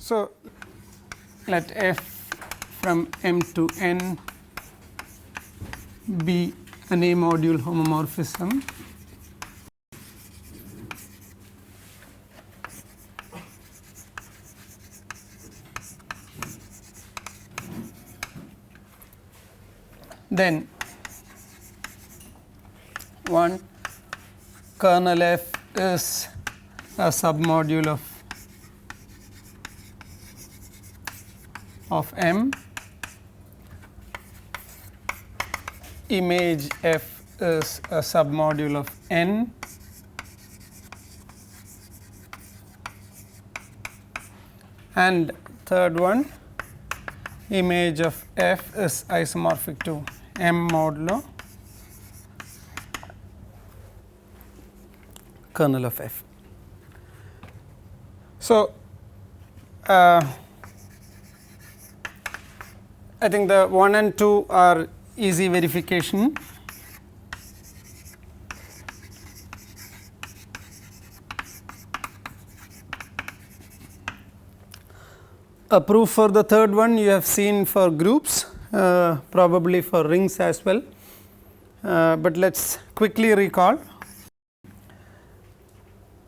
So, let f from m to n be an A module homomorphism then one kernel f is a submodule of M, image f is a submodule of N, and third one, image of f is isomorphic to M modulo kernel of f. So, I think the 1 and 2 are easy verification. A proof for the third one you have seen for groups, probably for rings as well, but let us quickly recall.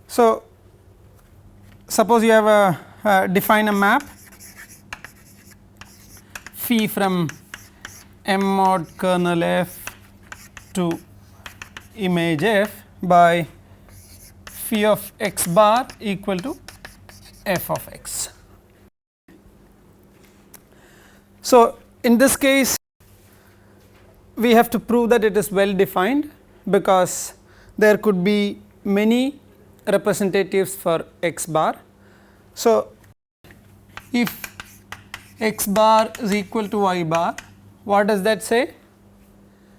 So, suppose you have define a map phi from M mod kernel f to image f by phi of x bar equal to f of x. So, in this case we have to prove that it is well defined, because there could be many representatives for x bar. So, if x bar is equal to y bar, what does that say?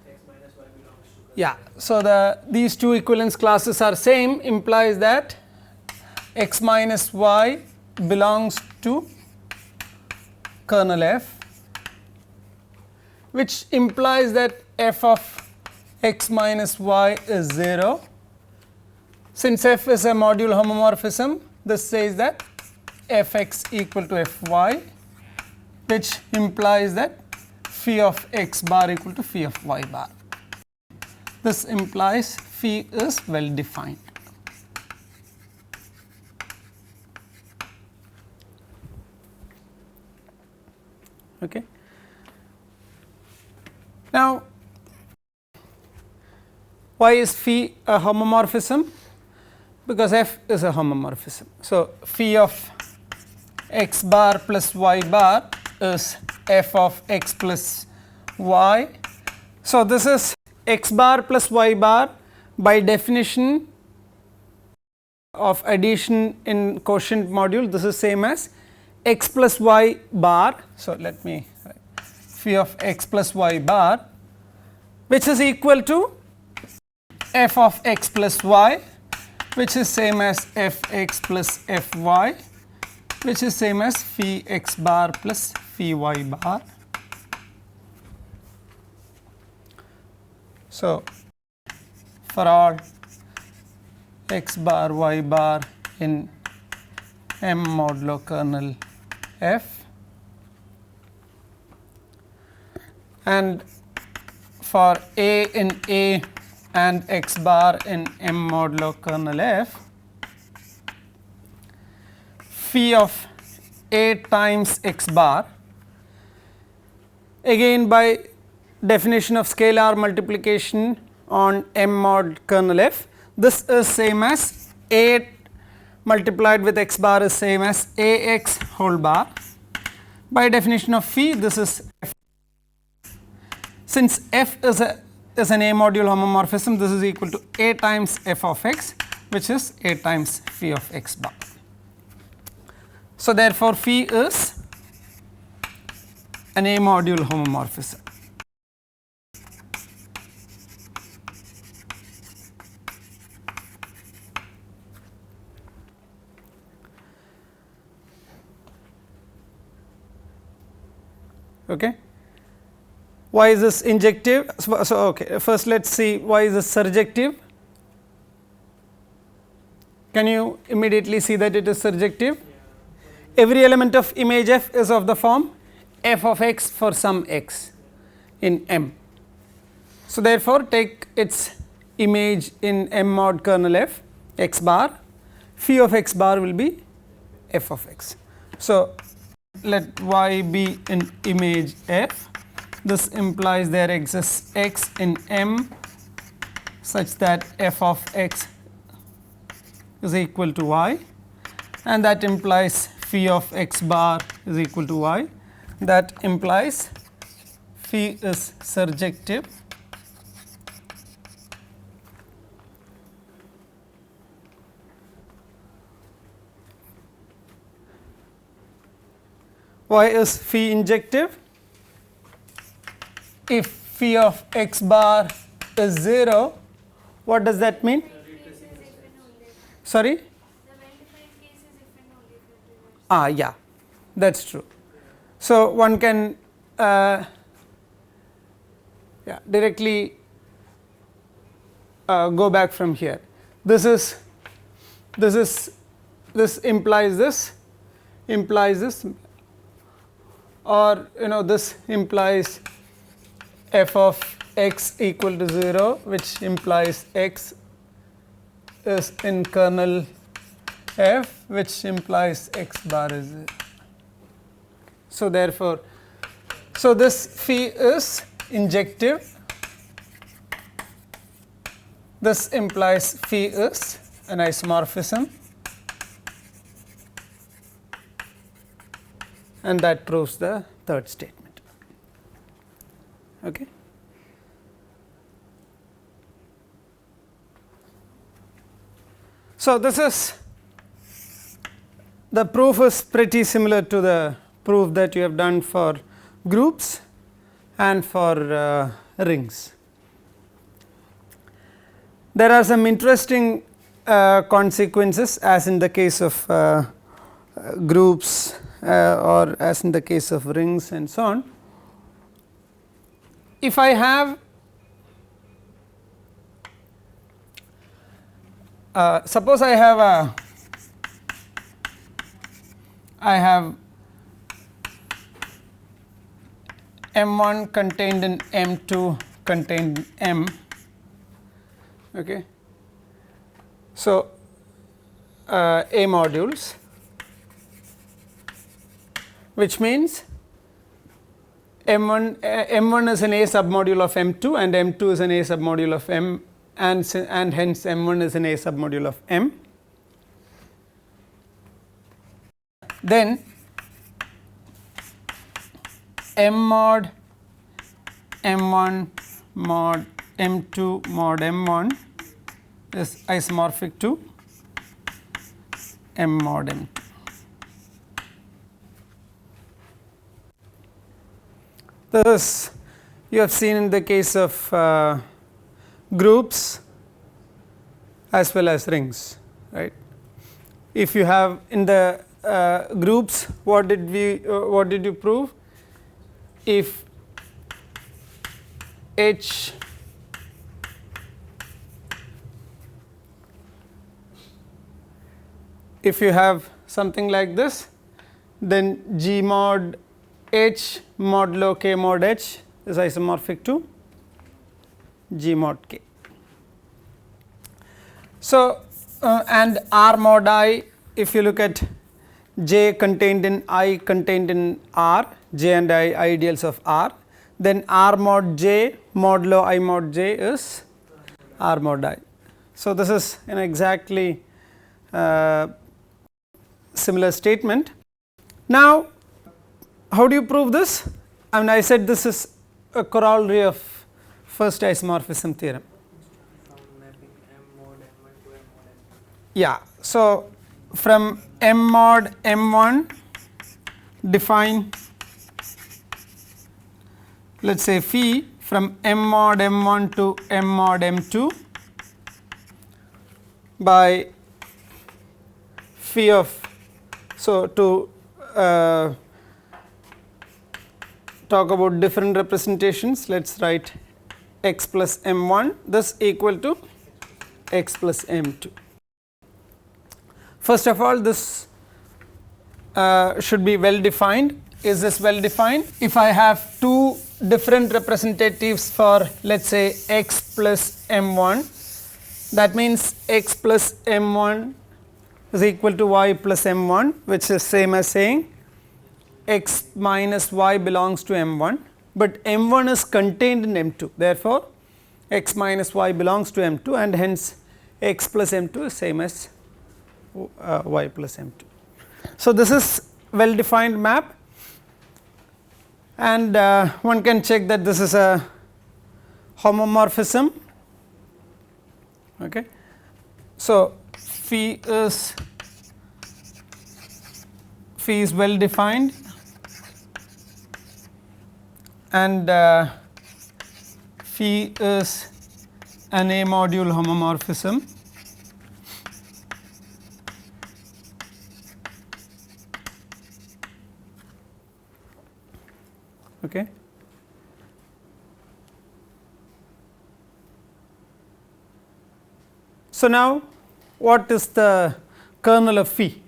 X minus y belongs to kernel. Yeah. So, these two equivalence classes are same, implies that x minus y belongs to kernel f, which implies that f of x minus y is 0. Since f is a module homomorphism, this says that f x equal to f y, which implies that phi of x bar equal to phi of y bar. This implies phi is well defined. Okay. Now, why is phi a homomorphism? Because f is a homomorphism. So, phi of x bar plus y bar is f of x plus y. So, this is x bar plus y bar by definition of addition in quotient module, this is same as x plus y bar. So, let me write phi of x plus y bar, which is equal to f of x plus y, which is same as f x plus f y, which is same as phi x bar plus phi y bar. So, for all x bar y bar in M modulo kernel f, and for A in A and x bar in M modulo kernel f, phi of A times x bar, again by definition of scalar multiplication on M mod kernel f, this is same as A multiplied with x bar is same as A x whole bar. By definition of phi, this is f. Since f is an A module homomorphism, this is equal to A times f of x, which is A times phi of x bar. So, therefore, phi is an A module homomorphism. Okay. Why is this injective? So, okay, first let us see why is this surjective. Can you immediately see that it is surjective? every element of image f is of the form f of x for some x in M. So, therefore, take its image in M mod kernel f x bar, phi of x bar will be f of x. So, let y be an image f, this implies there exists x in M such that f of x is equal to y, and that implies phi of x bar is equal to y, that implies phi is surjective why is phi injective? If phi of x bar is 0, what does that mean? Sorry? Yeah, that is true. So, one can directly go back from here. This implies this, or this implies f of x equal to 0, which implies x is in kernel f, which implies x bar is 0. So, therefore, this phi is injective, this implies phi is an isomorphism, and that proves the third statement. Okay. So, this is the proof is pretty similar to the proof that you have done for groups and for rings. There are some interesting consequences, as in the case of groups or as in the case of rings and so on. If I have suppose I have M1 contained in M2 contained in M. Okay. So, A modules, which means M1 is an A submodule of M2 and M2 is an A submodule of M, and hence M1 is an A submodule of M. Then M mod M1 mod M2 mod M1 is isomorphic to M mod M2. This you have seen in the case of groups as well as rings, right. If you have in the groups, what did you prove? If H if you have something like this, then G mod H modulo K mod H is isomorphic to G mod K. So, and R mod I, if you look at J contained in I contained in R, J and I ideals of R, then R mod J modulo I mod J is R mod I. So, this is an exactly similar statement. Now, how do you prove this? I mean, I said this is a corollary of first isomorphism theorem. Yeah. So, from M mod M1 define, let us say phi from M mod M1 to M mod M2 by phi of, so to talk about different representations, let us write x plus M1, this equal to x plus M2. First of all, this should be well defined. Is this well defined? If I have two different representatives for, let us say, x plus m1, that means x plus m1 is equal to y plus m1, which is same as saying x minus y belongs to m1, but m1 is contained in m2. Therefore, x minus y belongs to m2, and hence x plus m2 is same as y plus m2. So, this is well defined map, and one can check that this is a homomorphism. Okay. So, phi is well defined, and phi is an A module homomorphism. Okay. So, now what is the kernel of phi?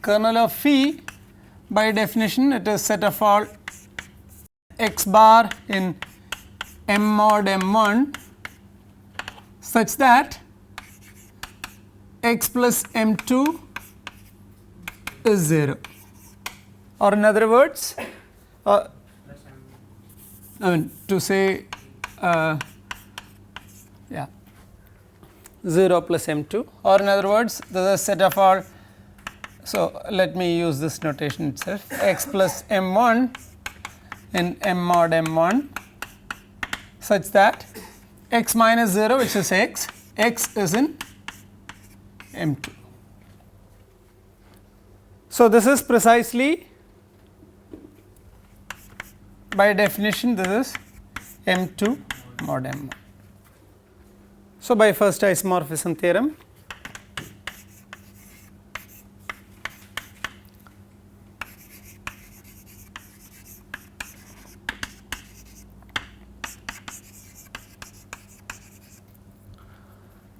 Kernel of phi, by definition, it is set of all x bar in m mod m1 such that x plus m2 is 0, or in other words, I mean to say 0 plus m2, or in other words, this is a set of all. So, let me use this notation itself, x plus m1 in m mod m1 such that x minus 0, which is x is in m2. So, this is precisely, by definition, this is m2 mod m1. So, by first isomorphism theorem,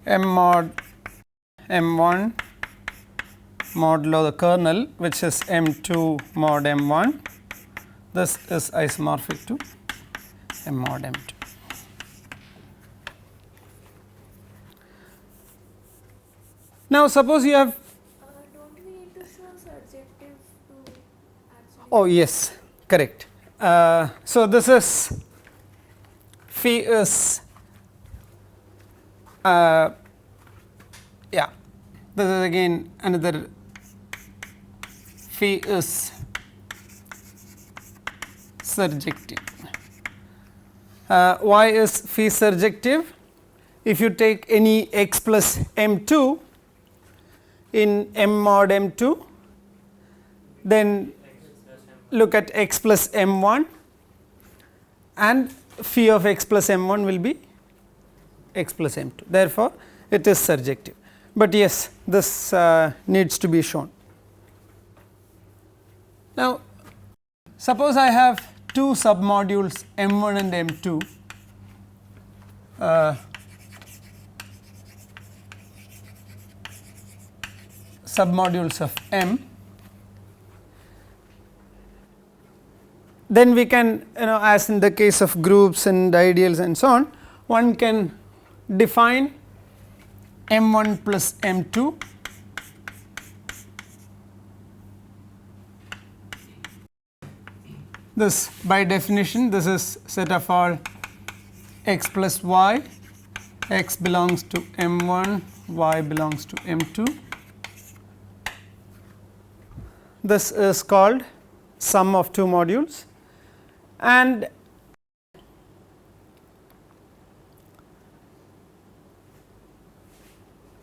m mod m1 modulo the kernel, which is m2 mod m1, this is isomorphic to m mod m2. Now, suppose you have don't we need to show surjective to actually? Oh yes, correct. So, this is phi is this is again another phi is surjective. Why is phi surjective? If you take any x plus m2 in m mod m2, then look at x plus m1, and phi of x plus m1 will be x plus m2. Therefore, it is surjective, but yes, this needs to be shown. Now, suppose I have two submodules m1 and m2, submodules of m, then we can, as in the case of groups and ideals and so on, one can define m1 plus m2 this, by definition, this is set of all x plus y, x belongs to m1, y belongs to m2. This is called sum of two modules, and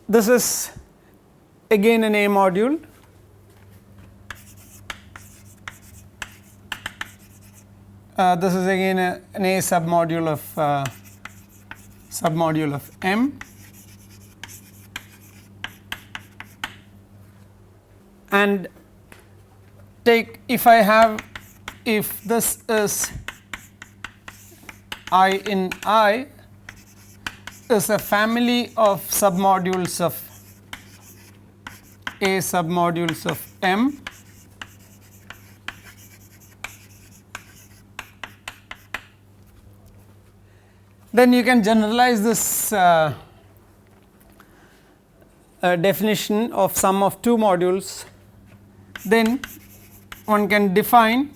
this is again an A module. This is again an A submodule of M, and take, if this is I in I is a family of submodules of A submodules of M then you can generalize this definition of sum of two modules. Then one can define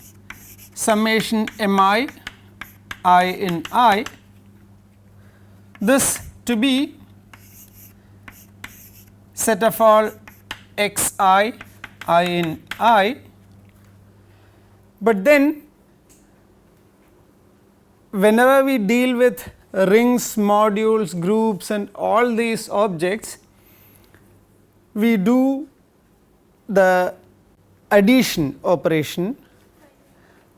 summation mi I in I, this to be set of all x I in I, but then whenever we deal with rings, modules, groups and all these objects, we do the addition operation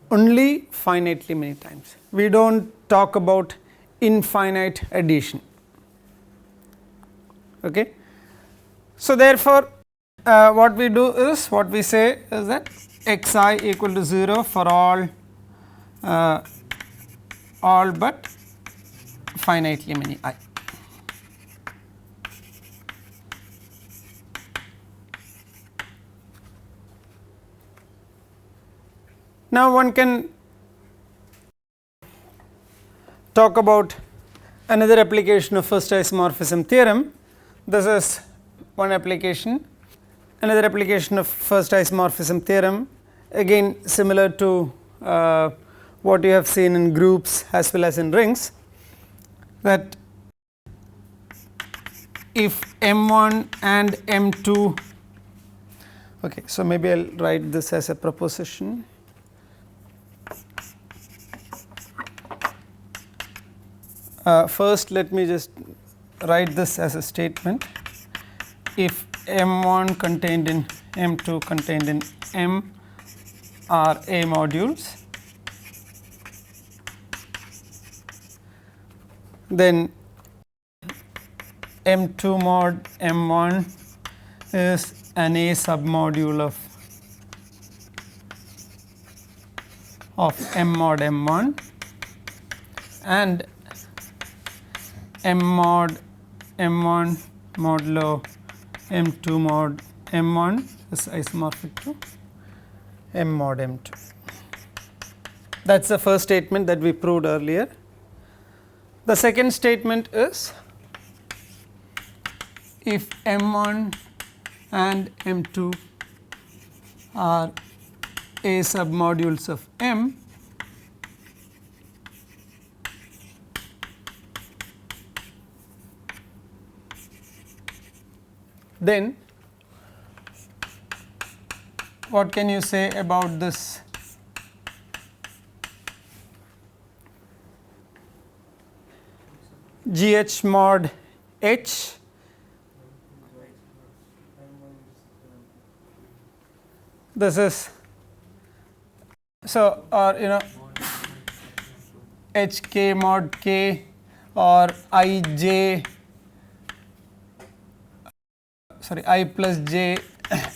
only finitely many times. We do not talk about infinite addition. Okay. So, therefore, what we do is, what we say is that x I equal to 0 for all but finitely many I. Now, one can talk about another application of first isomorphism theorem. This is one application. Another application of first isomorphism theorem, again similar to what you have seen in groups as well as in rings, that if M1 and M2, okay, so maybe I will write this as a proposition. First, let me just write this as a statement. If M1 contained in M2 contained in M are A modules, then M2 mod M1 is an A submodule of M mod M1, and M mod M1 modulo M2 mod M1 is isomorphic to M mod M2. That is the first statement that we proved earlier. The second statement is, if M1 and M2 are A submodules of M, then what can you say about this GH mod H? This is so, or HK mod K or IJ, sorry, I plus J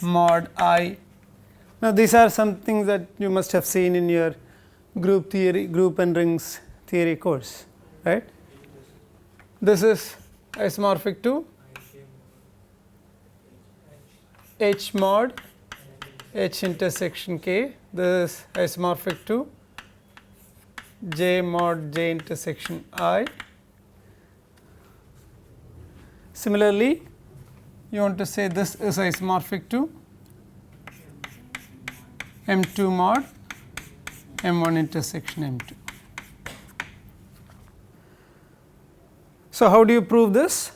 mod I. Now, these are some things that you must have seen in your group theory, group and rings theory course, right. This is isomorphic to H mod H intersection K. This is isomorphic to J mod J intersection I. Similarly, you want to say this is isomorphic to M2 mod M1 intersection M2. So, how do you prove this?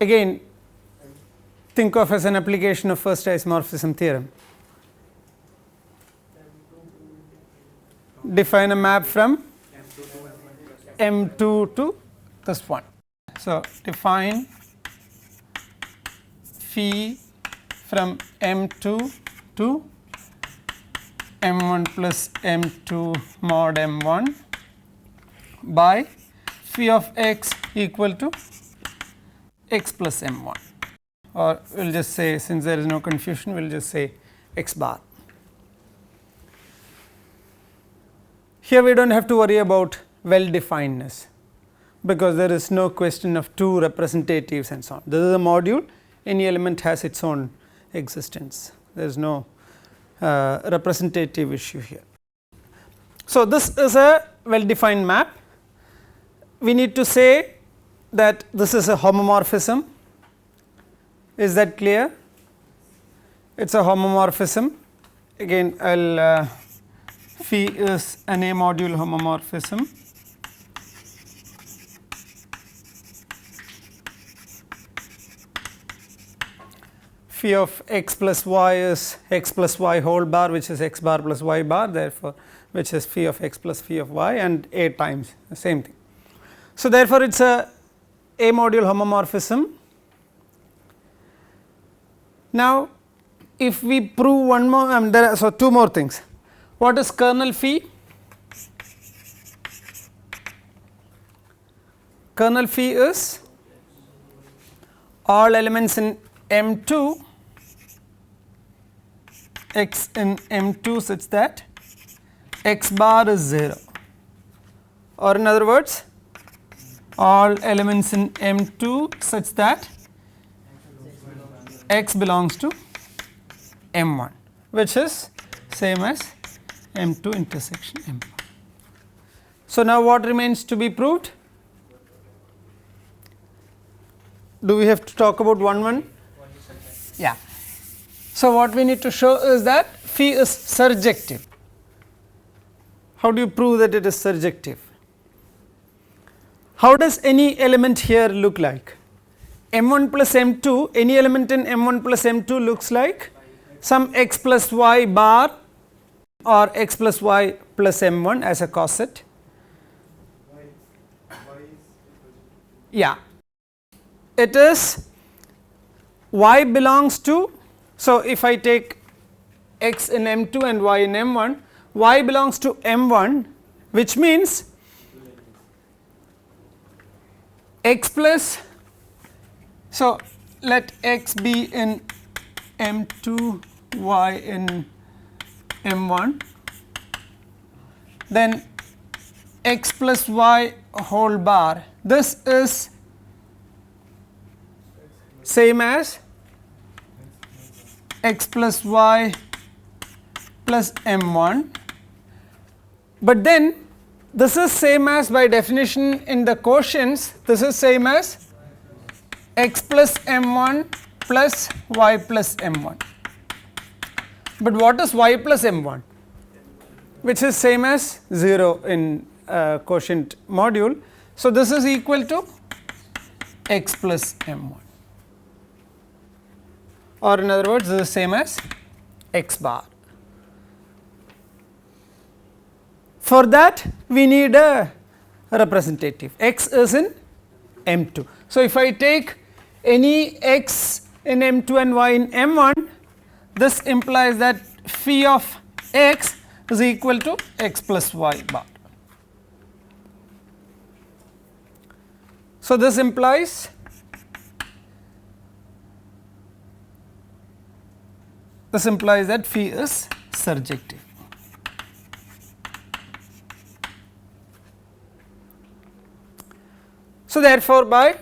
Again, think of as an application of first isomorphism theorem. Define a map from M2 to this one. So, define phi from M2 to M1 plus M2 mod M1 by phi of x equal to x plus M1, or we will just say, since there is no confusion, we will just say x bar. here we do not have to worry about well definedness, because there is no question of two representatives and so on. This is a module, any element has its own existence, there is no representative issue here. So, this is a well defined map. We need to say that this is a homomorphism. Is that clear? It is a homomorphism. Again I will phi is an A module homomorphism. Phi of x plus y is x plus y whole bar, which is x bar plus y bar, therefore which is phi of x plus phi of y, and A times the same thing. So, therefore, it is a module homomorphism. Now, if we prove one more, there are so two more things. What is kernel phi? Kernel phi is all elements in M2 x in M2 such that x bar is 0, or in other words all elements in M2 such that x belongs to M1, which is same as M2 intersection M1. So, now what remains to be proved? Do we have to talk about one? Yeah. So, what we need to show is that phi is surjective. How do you prove that it is surjective? How does any element here look like? M1 plus M2, any element in M1 plus M2 looks like some x plus y bar or x plus y plus M1 as a coset. Yeah, it is y belongs to, so if I take x in M2 and y in M1, y belongs to M1, which means x plus, so let x be in M2, y in M1, then x plus y whole bar, this is same as x plus y plus M1, but then this is same as, by definition in the quotients, this is same as x plus M1 plus y plus M1. But what is y plus M1? Which is same as 0 in quotient module. So, this is equal to x plus M1, or in other words this is same as x bar. For that we need a representative, x is in M2. So, if I take any x in M2 and y in M1, this implies that phi of x is equal to x plus y bar. So, this implies that phi is surjective. So, therefore, by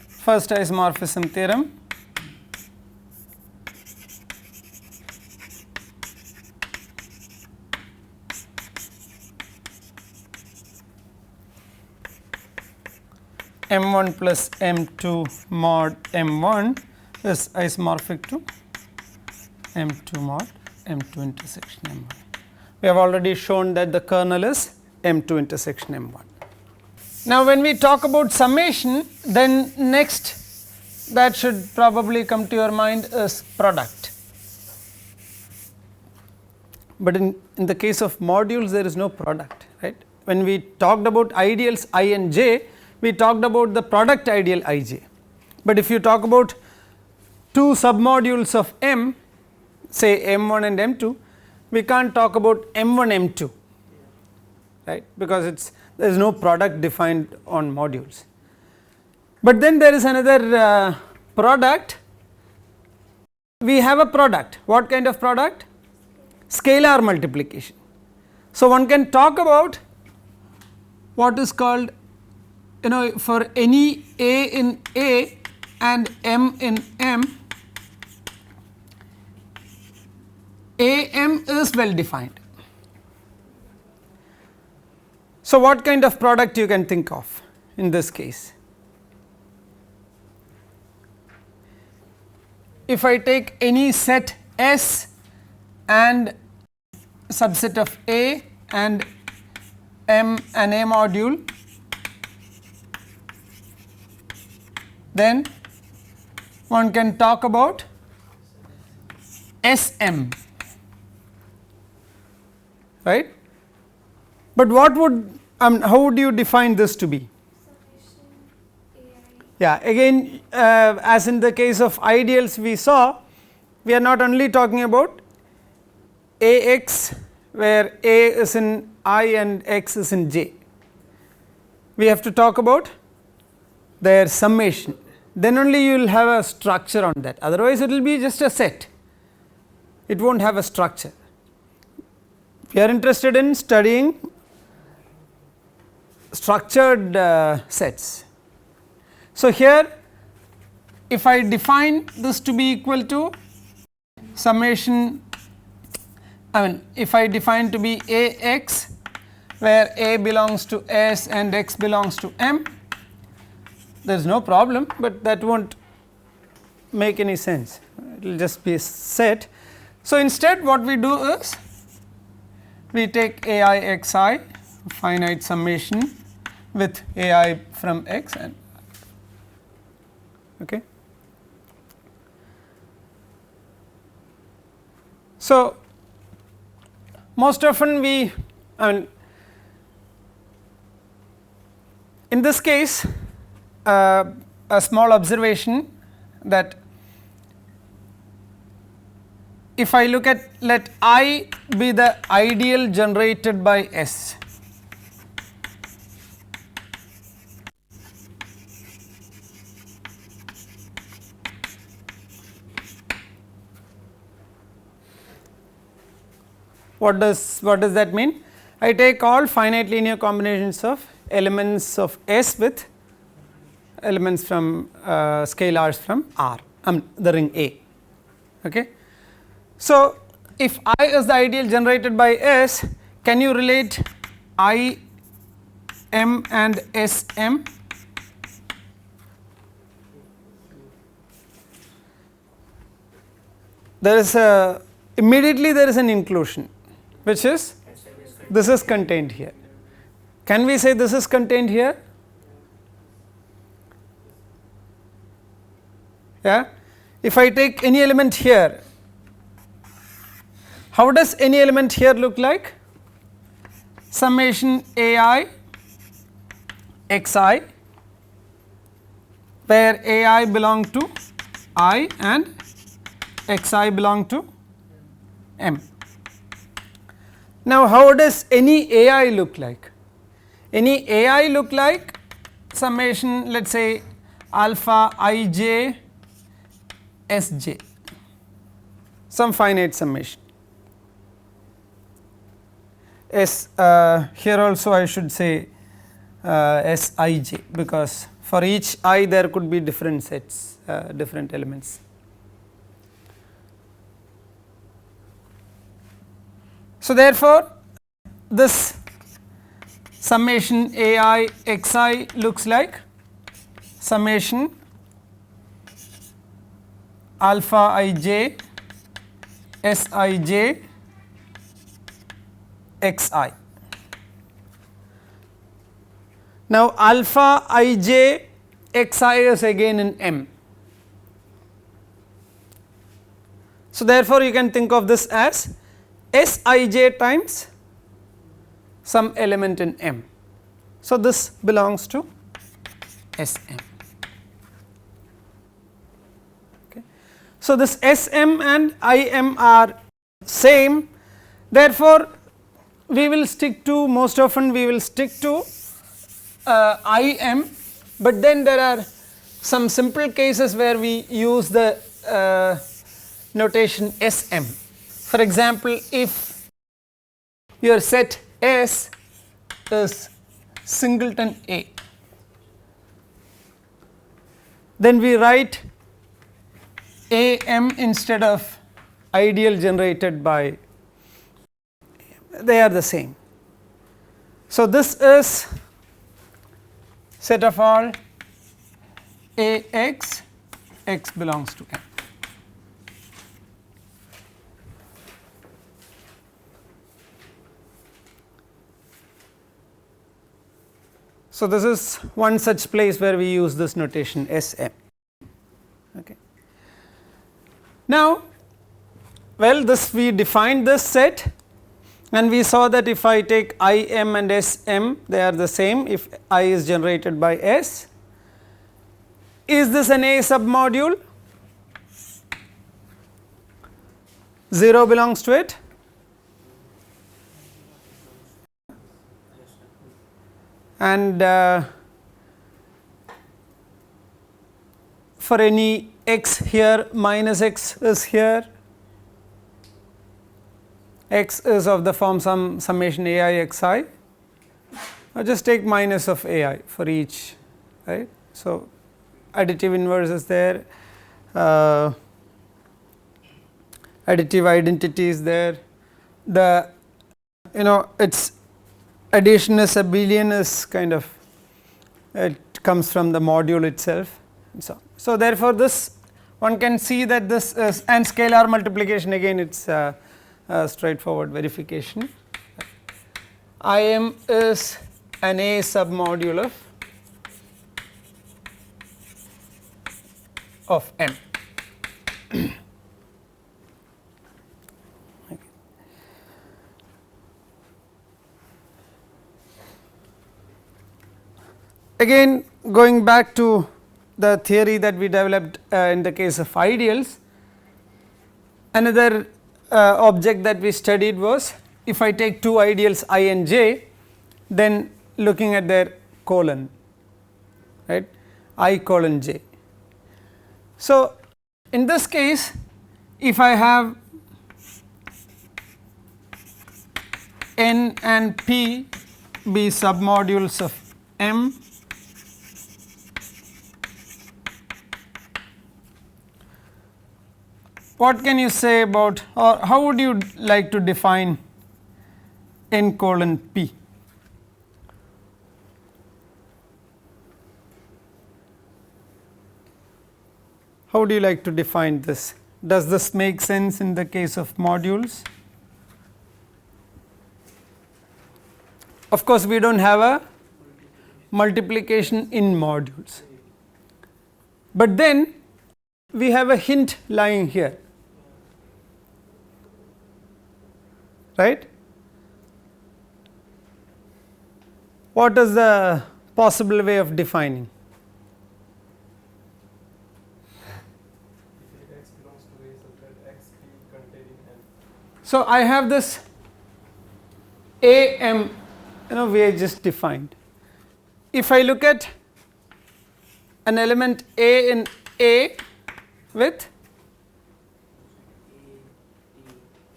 first isomorphism theorem, M1 plus M2 mod M1 is isomorphic to M2 mod M2 intersection M1. We have already shown that the kernel is M2 intersection M1. Now, when we talk about summation, then next that should probably come to your mind is product. But in the case of modules, there is no product, right. When we talked about ideals I and j, we talked about the product ideal ij. But if you talk about two submodules of M, say M1 and M2, we can't talk about M1 M2, right, because there is no product defined on modules. But then there is another product. We have a product. What kind of product? Scalar multiplication. So one can talk about what is called, for any A in A and M in M, AM is well defined. So what kind of product you can think of in this case? If I take any set S and subset of A and M and A module, then one can talk about SM, right? But what would how would you define this to be? Summation AI. Yeah, again, as in the case of ideals we saw, we are not only talking about AX where A is in I and X is in J. We have to talk about their summation, then only you will have a structure on that, otherwise it will be just a set, it will not have a structure. If you are interested in studying structured sets. So here if I define this to be equal to summation, if I define to be AX where A belongs to S and X belongs to M, there is no problem, but that will not make any sense, it will just be a set. So instead what we do is we take AI xi finite summation with AI from X and okay. So most often we, in this case a small observation that if I look at, let I be the ideal generated by S, what does that mean? I take all finite linear combinations of elements of S with elements from scalars from R, the ring A. Okay. So if I is the ideal generated by S, can you relate I, M and S M? There is a, immediately there is an inclusion, which is this is contained here. Can we say this is contained here? Yeah. If I take any element here, how does any element here look like? Summation AI xi where AI belong to I and xi belong to M. Now how does any AI look like? Any AI look like summation, let us say alpha ij sj, some finite summation. Here also I should say Sij, because for each I there could be different sets, different elements. So therefore this summation AI xi looks like summation alpha ij Sij xi. Now alpha ij xi is again in M. So therefore you can think of this as Sij times some element in M. So this belongs to Sm. Okay. So this Sm and Im are same, therefore we will stick to, most often we will stick to Im, but then there are some simple cases where we use the notation Sm. For example, if your set S is singleton A, then we write AM instead of ideal generated by, they are the same. So, this is set of all AX, X belongs to M. So, this is one such place where we use this notation SM. Okay. Now, well, this we defined this set, and we saw that if I take I m and S m, they are the same if I is generated by S. Is this an A submodule? 0 belongs to it. And for any x here, minus x is here, x is of the form summation a I x I, or just take minus of a I for each, right. So, additive inverse is there, additive identity is there, the its addition is abelian is kind of, it comes from the module itself and so on. So, therefore, this one can see that this is, and scalar multiplication again it is straightforward verification. I m is an A submodule of M. Again, going back to the theory that we developed in the case of ideals, another object that we studied was if I take two ideals I and j, then looking at their colon, right, I colon j. So, in this case, if I have n and p be submodules of M, what can you say about, or how would you like to define n colon p? How would you like to define this? Does this make sense in the case of modules? Of course, we do not have a multiplication in modules, but then we have a hint lying here, right. What is the possible way of defining? X belongs to A such that X be contained in M. So, I have this A m, we have just defined. If I look at an element A in A with,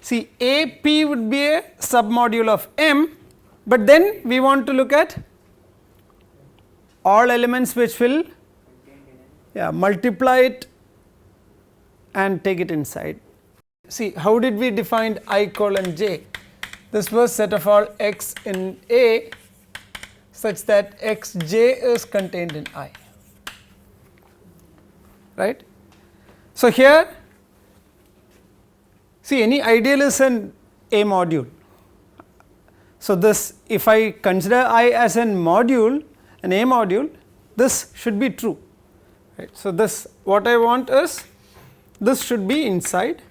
see A p would be a submodule of M, but then we want to look at all elements which will multiply it and take it inside. See, how did we define I colon j? This was set of all x in A such that x j is contained in I, right. So, here see any ideal is an A module. So, this if I consider I as a module, an A module, this should be true, right. So, this what I want is this should be inside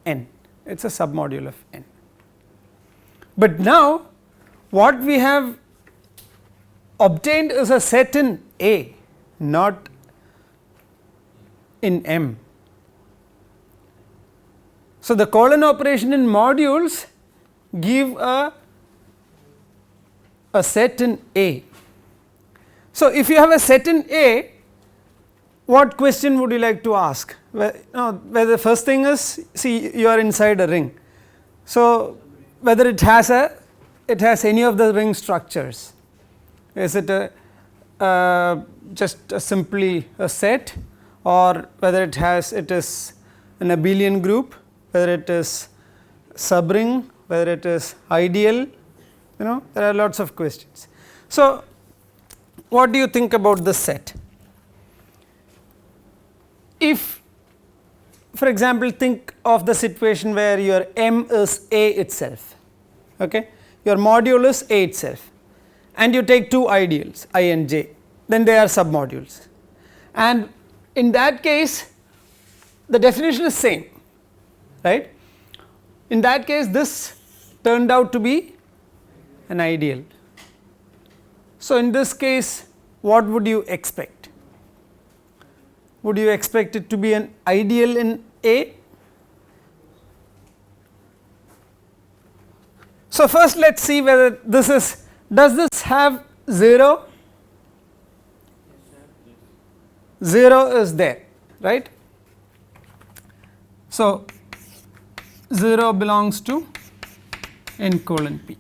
N, it is a submodule of N. But now what we have obtained is a set in A, not in M. So, the colon operation in modules give a set in A. So, if you have a set in A, what question would you like to ask? Where the first thing is, see, you are inside a ring. So, whether it has any of the ring structures. Is it just simply a set, or whether it is an abelian group, whether it is subring, whether it is ideal, there are lots of questions. So, what do you think about this set? If, for example, think of the situation where your M is A itself, okay, your module is A itself, and you take two ideals I and j, then they are submodules, and in that case the definition is same, right. In that case this turned out to be an ideal. So, in this case what would you expect? Would you expect it to be an ideal in A? So, first let us see whether this is, does this have 0? 0 is there, right. So, 0 belongs to n colon p.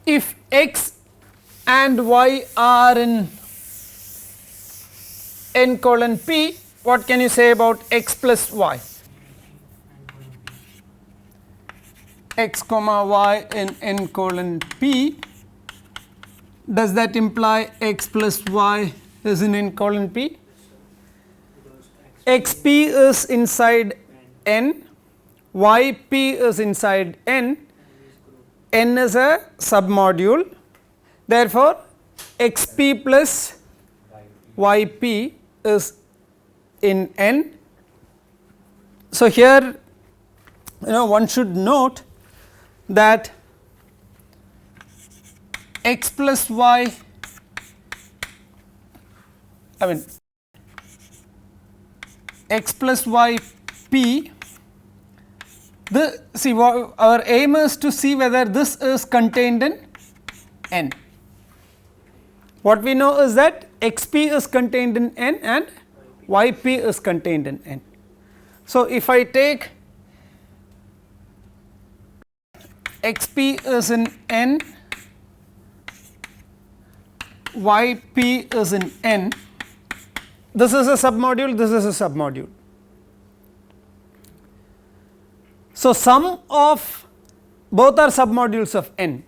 If x and y are in n colon p, what can you say about x plus y? X comma y in n colon p, does that imply x plus y is in n colon p? X p is inside n, y p is inside n is a submodule, therefore x p plus y p is in n. So, here one should note that x plus y, x plus y p, see our aim is to see whether this is contained in n. What we know is that x p is contained in n and y p is contained in n. So, if I take x p is in n, y p is in n, this is a submodule, this is a submodule. So, sum of both are submodules of n.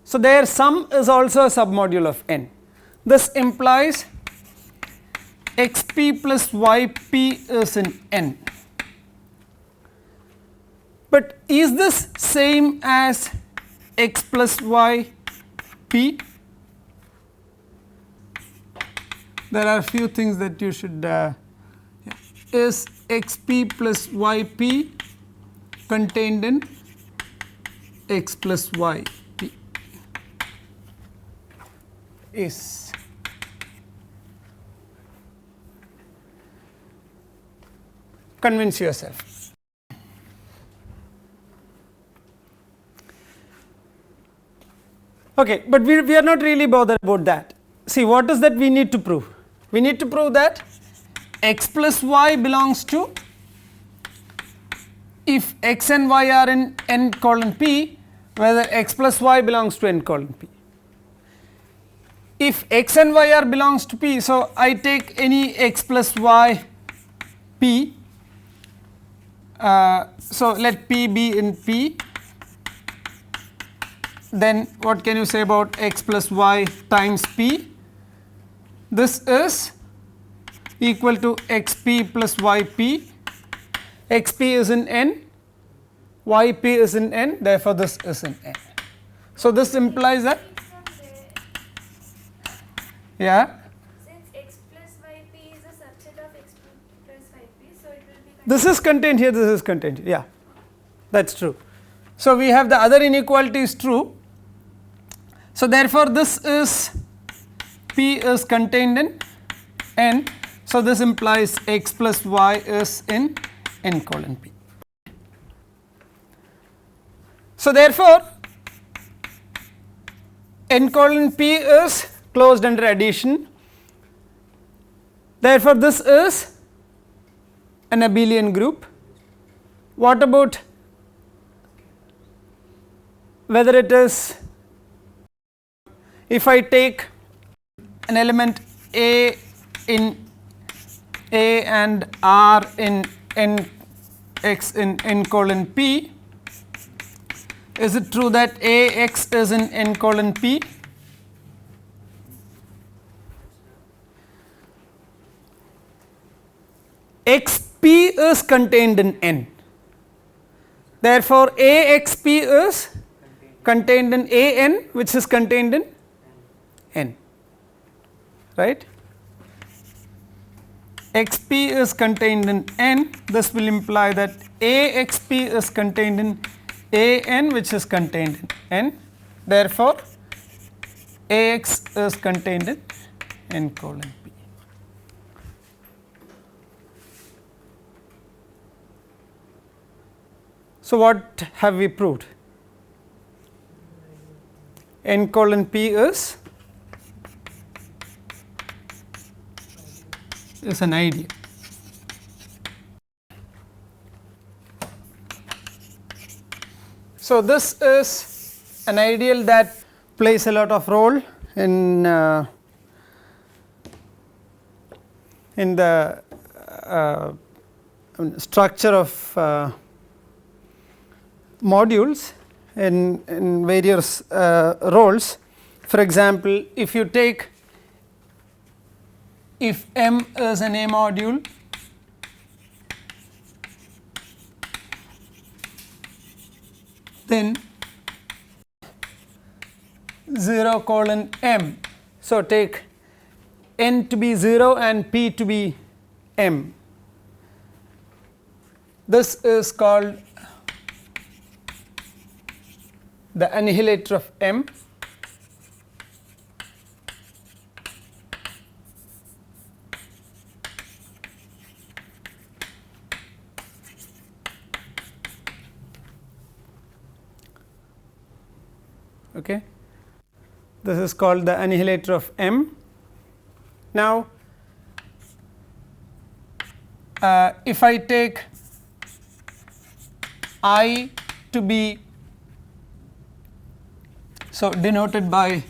So, their sum is also a submodule of n. This implies x p plus y p is in n. But is this same as x plus y p? There are a few things that you should is x p plus y p contained in x plus y p? Is convince yourself. Okay, but we are not really bothered about that. See, what is that we need to prove? We need to prove that x plus y belongs to, if x and y are in n colon p, whether x plus y belongs to n colon p. If x and y are belongs to p, so I take any x plus y p, so let p be in p, then what can you say about x plus y times p? This is equal to x p plus y p, x p is in n, y p is in n, therefore this is in n. So, this implies that, yeah, since x plus y p is a subset of x plus y p, so it will be this is contained here, this is contained here, yeah, that is true. So, we have the other inequality is true. So, therefore, this is p is contained in n. So, this implies x plus y is in n colon p. So, therefore, n colon p is closed under addition, therefore, this is an abelian group. What about whether it is, if I take an element A in A and R in n x in n colon p, is it true that A x is in n colon p? X p is contained in n. Therefore, A x p is contained in A n, which is contained in n, right. X p is contained in n, this will imply that A x p is contained in A n, which is contained in n. Therefore, A x is contained in n colon p. So, what have we proved? N colon p is an ideal. So, this is an ideal that plays a lot of role in the structure of modules in various roles. For example, if you take, if M is an A module, then 0 colon M. So, take n to be 0 and p to be M. This is called the annihilator of M. Okay. This is called the annihilator of M. Now, if I take I to be, so denoted by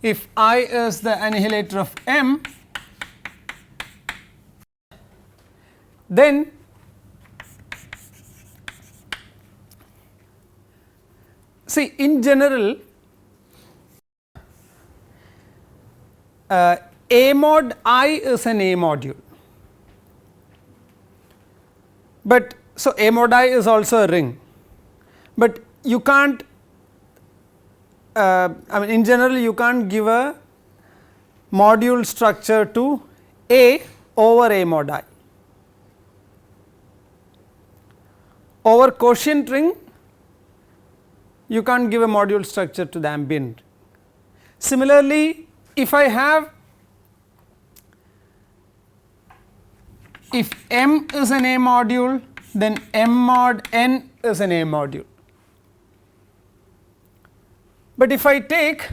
if I is the annihilator of M, then see, in general A mod I is an A module, but so A mod I is also a ring, but you can't I mean in general you can't give a module structure to A over A mod I. Over quotient ring you can't give a module structure to the ambient. Similarly, if I have, if M is an A module, then M mod n is an A module. But if I take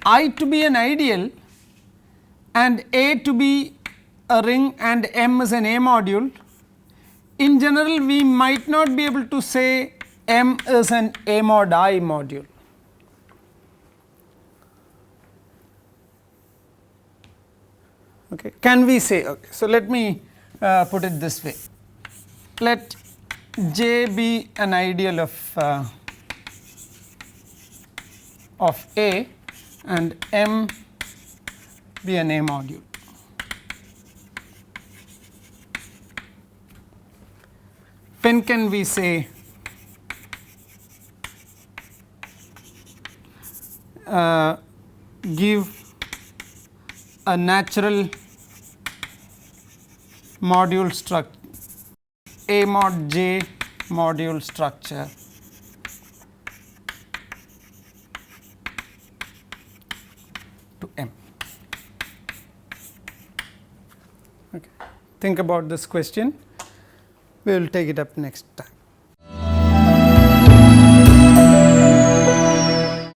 I to be an ideal and A to be a ring and M is an A module, in general we might not be able to say M is an A mod I module. Okay. Can we say, okay, so let me put it this way, let J be an ideal of A and M be an A module. When can we say give a natural module structure, A mod J module structure to M? Okay. Think about this question, we will take it up next time.